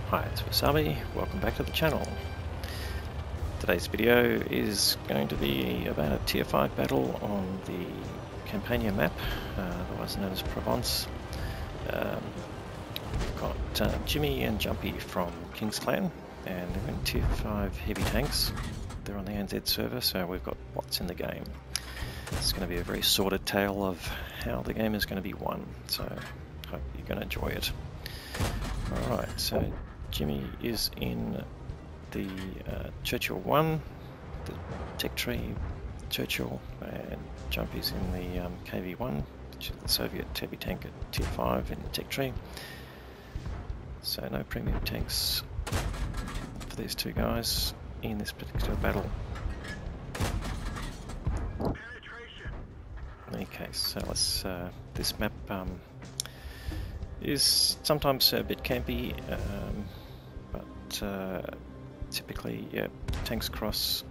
Hi, it's Wasabi. Welcome back to the channel. Today's video is going to be about a tier 5 battle on the Campania map, otherwise known as Provence. We've got Jimmy and Jumpy from King's Clan, and they're in tier 5 heavy tanks. They're on the ANZ server, so we've got bots in the game. It's going to be a very sordid tale of how the game is going to be won, so hope you're going to enjoy it. Alright, so Jimmy is in the Churchill 1, the Tech Tree Churchill, and Jumpy's in the KV1, which is the Soviet heavy tank at tier 5 in the Tech Tree. So no premium tanks for these two guys in this particular battle. In any case, so let's, this map is sometimes a bit campy, but typically, yeah, tanks cross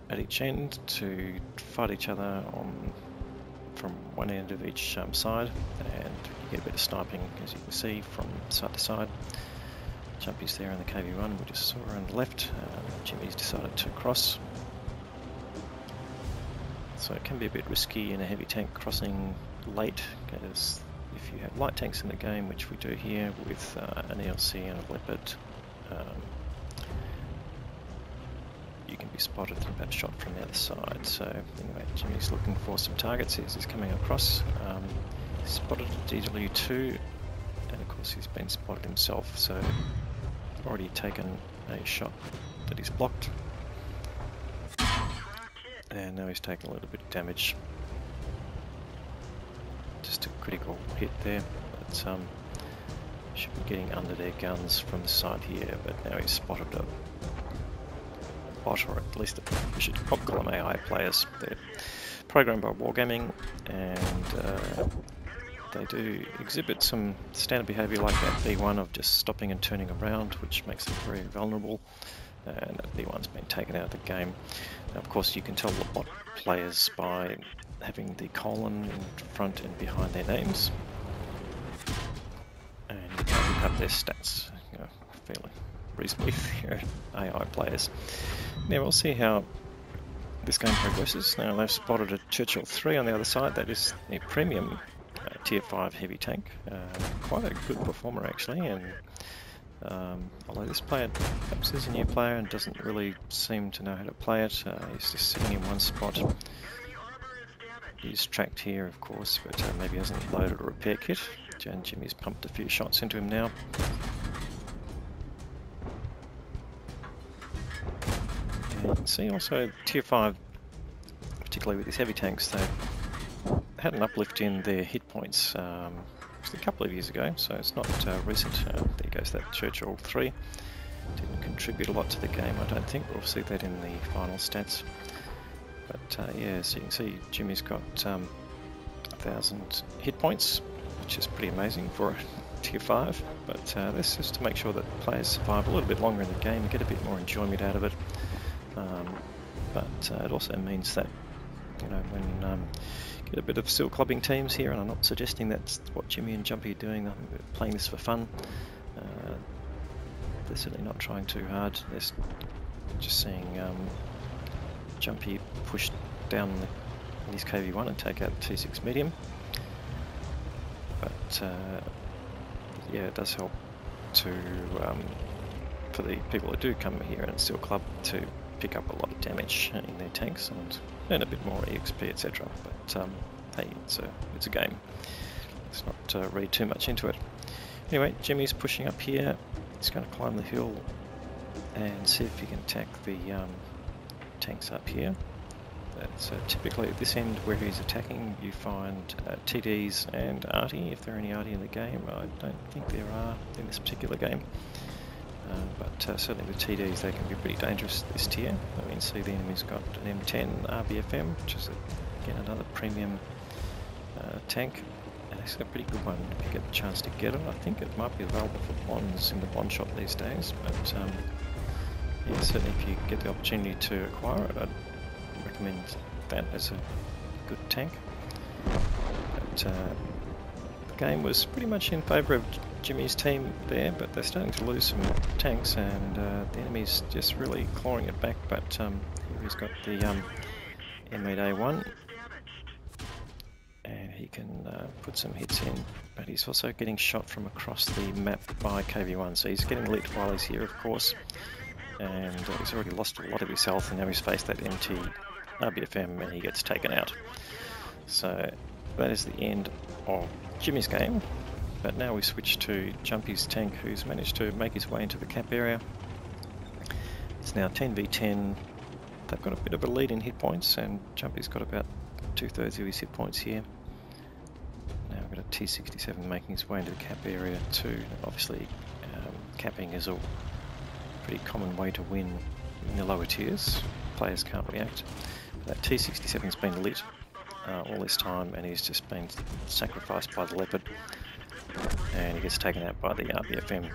at each end to fight each other from one end of each side, and you get a bit of sniping, as you can see, from side to side. Jumpy's there in the KV1, we just saw her on the left. Jimmy's decided to cross. So it can be a bit risky in a heavy tank crossing late, because if you have light tanks in the game, which we do here with an ELC and a Leopard, you can be spotted and about shot from the other side. So anyway, Jimmy's looking for some targets. He's coming across. He's spotted a DW2, and of course he's been spotted himself, so already taken a shot that he's blocked. And now he's taken a little bit of damage. Just a critical hit there, but should be getting under their guns from the side here, but now he's spotted a bot, or at least we should probably call them AI players. They're programmed by Wargaming, and they do exhibit some standard behaviour like that B1 of just stopping and turning around, which makes them very vulnerable, and that B1's been taken out of the game. Now, of course, you can tell the bot players by having the colon in front and behind their names, and you can look up their stats, you know, fairly reasonably if you're AI players. Now we'll see how this game progresses. Now they've spotted a Churchill 3 on the other side. That is a premium tier 5 heavy tank, quite a good performer actually, and although this player perhaps is a new player and doesn't really seem to know how to play it, he's just sitting in one spot. He's tracked here, of course, but maybe hasn't loaded a repair kit. And Jimmy's pumped a few shots into him now. And you can see also tier 5, particularly with these heavy tanks, they've had an uplift in their hit points just a couple of years ago, so it's not recent. There goes that Churchill 3. Didn't contribute a lot to the game, I don't think. We'll see that in the final stats. But yeah, so you can see Jimmy's got 1,000 hit points, which is pretty amazing for a tier 5. But this is to make sure that players survive a little bit longer in the game and get a bit more enjoyment out of it. But it also means that, you know, when get a bit of seal clubbing teams here, and I'm not suggesting that's what Jimmy and Jumpy are doing. They're playing this for fun. They're certainly not trying too hard. They're just seeing Jumpy push down in his KV1 and take out T6 medium. But yeah, it does help to for the people who do come here and Steel Club to pick up a lot of damage in their tanks and earn a bit more EXP, etc. But hey, it's a game. Let's not read too much into it. Anyway, Jimmy's pushing up here. He's going to climb the hill and see if he can attack the tanks up here. So typically at this end where he's attacking, you find TDs and Arty, if there are any Arty in the game. I don't think there are in this particular game. But certainly with TDs they can be pretty dangerous this tier. I mean, see the enemy's got an M10 RBFM, which is again another premium tank, and it's a pretty good one if you get the chance to get it. I think it might be available for bonds in the bond shop these days, but yeah, certainly if you get the opportunity to acquire it, I'd recommend that as a good tank. But the game was pretty much in favour of Jimmy's team there, but they're starting to lose some tanks, and the enemy's just really clawing it back. But here he's got the M8A1, and he can put some hits in, but he's also getting shot from across the map by KV1, so he's getting lit while he's here, of course, and he's already lost a lot of his health, and now he's faced that MT RBFM and he gets taken out. So that is the end of Jimmy's game. But now we switch to Jumpy's tank, who's managed to make his way into the cap area. It's now 10v10. They've got a bit of a lead in hit points, and Jumpy's got about 2/3 of his hit points here. Now we've got a T67 making his way into the cap area too. Obviously, capping is a pretty common way to win in the lower tiers. Players can't react. That T67's been lit all this time, and he's just been sacrificed by the Leopard, and he gets taken out by the RBFM.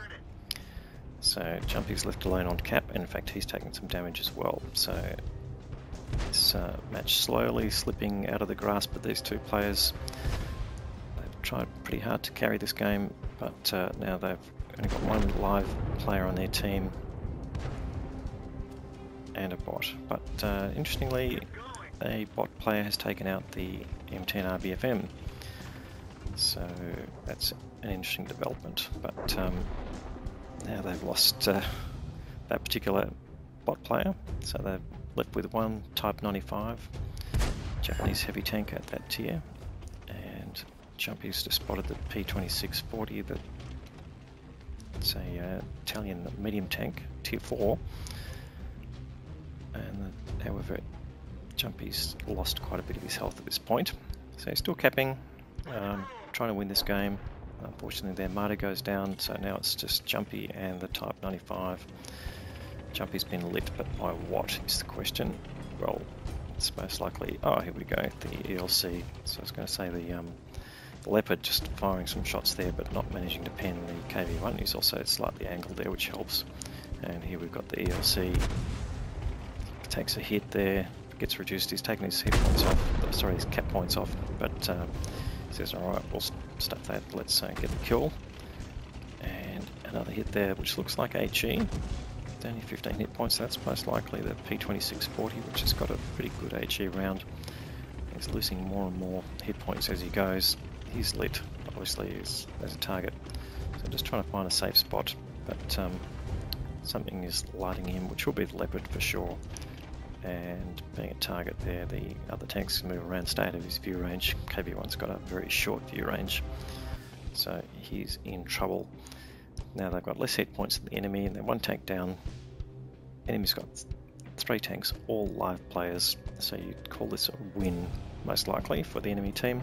So Jumpy's left alone on cap, and in fact he's taken some damage as well. So this match slowly slipping out of the grasp of these two players. They've tried pretty hard to carry this game, but now they've only got one live player on their team and a bot. But interestingly, a bot player has taken out the M10 RBFM. So that's an interesting development, but now they've lost that particular bot player, so they're left with one Type 95 Japanese heavy tank at that tier, and Jumpy's just spotted the P2640, it's a Italian medium tank, tier 4, and however Jumpy's lost quite a bit of his health at this point, so he's still capping, trying to win this game. Unfortunately their martyr goes down, so now it's just Jumpy and the Type 95. Jumpy's been lit, but by what is the question? Well, it's most likely, oh here we go, the ELC. So I was going to say the Leopard just firing some shots there, but not managing to pin the KV1. He's also slightly angled there, which helps. And here we've got the ELC. Takes a hit there, gets reduced. He's taken his hit points off, sorry, his cap points off, but he says, alright, we'll stuff that, let's get the kill. And another hit there, which looks like HE. Only 15 hit points, that's most likely the P2640, which has got a pretty good HE round. He's losing more and more hit points as he goes. He's lit, obviously, as a target. So just trying to find a safe spot, but something is lighting him, which will be the Leopard for sure. And being a target there, the other tanks can move around, stay out of his view range. KV1's got a very short view range, so he's in trouble. Now they've got less hit points than the enemy, and they're one tank down. Enemy's got 3 tanks, all live players, so you'd call this a win, most likely, for the enemy team.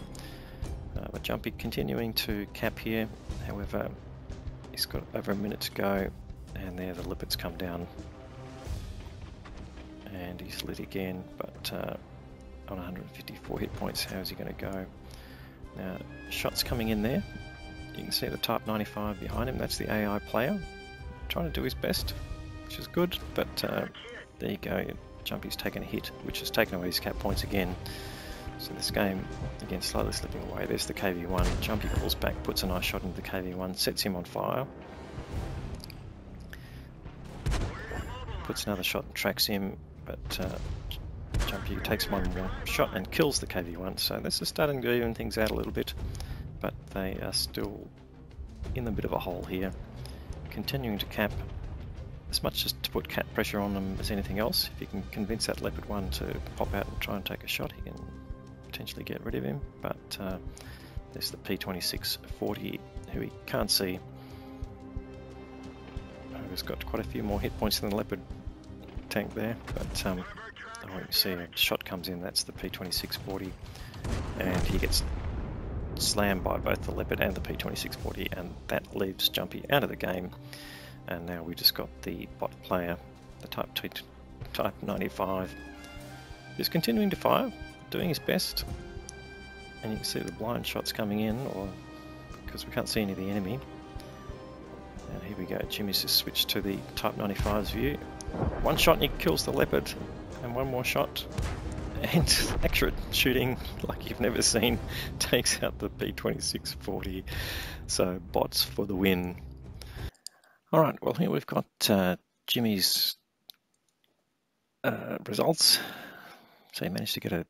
But Jumpy continuing to cap here, however, he's got over a minute to go, and there the Leopards come down. And he's lit again, but on 154 hit points, how is he going to go? Now, shots coming in there. You can see the Type 95 behind him, that's the AI player. Trying to do his best, which is good, but there you go. Jumpy's taken a hit, which has taken away his cap points again. So this game, again, slowly slipping away. There's the KV1. Jumpy pulls back, puts a nice shot into the KV1, sets him on fire. Puts another shot and tracks him, but Jumpy takes one more shot and kills the KV1. So this is starting to even things out a little bit, but they are still in a bit of a hole here. Continuing to cap, as much as to put cap pressure on them as anything else. If you can convince that Leopard 1 to pop out and try and take a shot, he can potentially get rid of him. But there's the P2640, who he can't see. He's got quite a few more hit points than the Leopard tank there, but oh, you see a shot comes in, that's the P2640, and he gets slammed by both the Leopard and the P2640, and that leaves Jumpy out of the game. And now we just got the bot player, the Type 95, who's continuing to fire, doing his best, and you can see the blind shots coming in, or because we can't see any of the enemy. And here we go, Jimmy's just switched to the Type 95's view. One shot and he kills the Leopard, and one more shot and accurate shooting like you've never seen. Takes out the P2640. So bots for the win. All right, well, here we've got Jimmy's results. So he managed to get a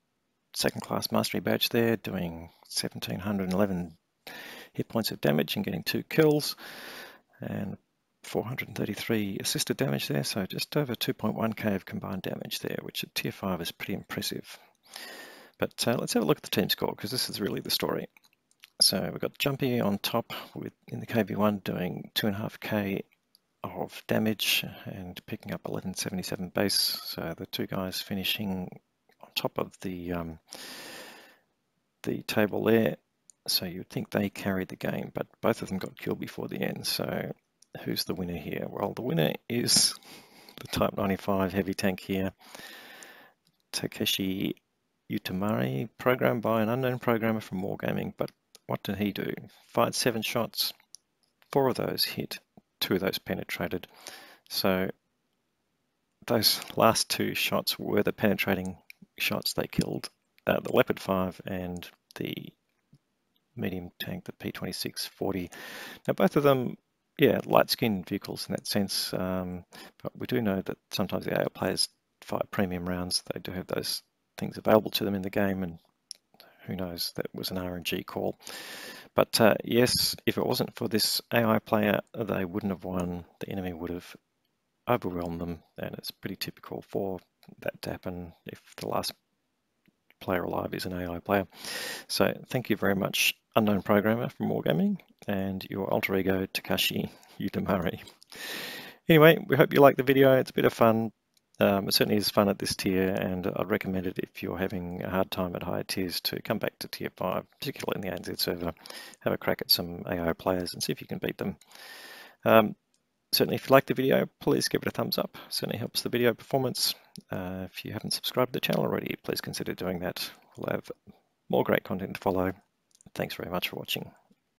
second class mastery badge there, doing 1711 hit points of damage and getting 2 kills, and 433 assisted damage there, so just over 2.1k of combined damage there, which at tier 5 is pretty impressive. But let's have a look at the team score, because this is really the story. So we've got Jumpy on top with in the KV1 doing 2.5k of damage and picking up 1177 base. So the two guys finishing on top of the table there. So you'd think they carried the game, but both of them got killed before the end. So who's the winner here? Well, the winner is the Type 95 heavy tank here, Takeshi Utamari, programmed by an unknown programmer from Wargaming. But what did he do? Fired 7 shots, 4 of those hit, 2 of those penetrated. So those last 2 shots were the penetrating shots. They killed the Leopard 5 and the medium tank, the P2640. Now both of them, yeah, light-skinned vehicles in that sense, but we do know that sometimes the AO players fire premium rounds. They do have those things available to them in the game, and who knows, that was an RNG call. But yes, if it wasn't for this AI player, they wouldn't have won. The enemy would have overwhelmed them, and it's pretty typical for that to happen if the last player alive is an AI player. So thank you very much, unknown programmer from Wargaming, and your alter ego Takashi Utamari. Anyway, we hope you like the video. It's a bit of fun. It certainly is fun at this tier, and I'd recommend it if you're having a hard time at higher tiers to come back to tier 5, particularly in the ANZ server. Have a crack at some AI players and see if you can beat them. Certainly, if you like the video, please give it a thumbs up. Certainly helps the video performance. If you haven't subscribed to the channel already, please consider doing that. We'll have more great content to follow. Thanks very much for watching.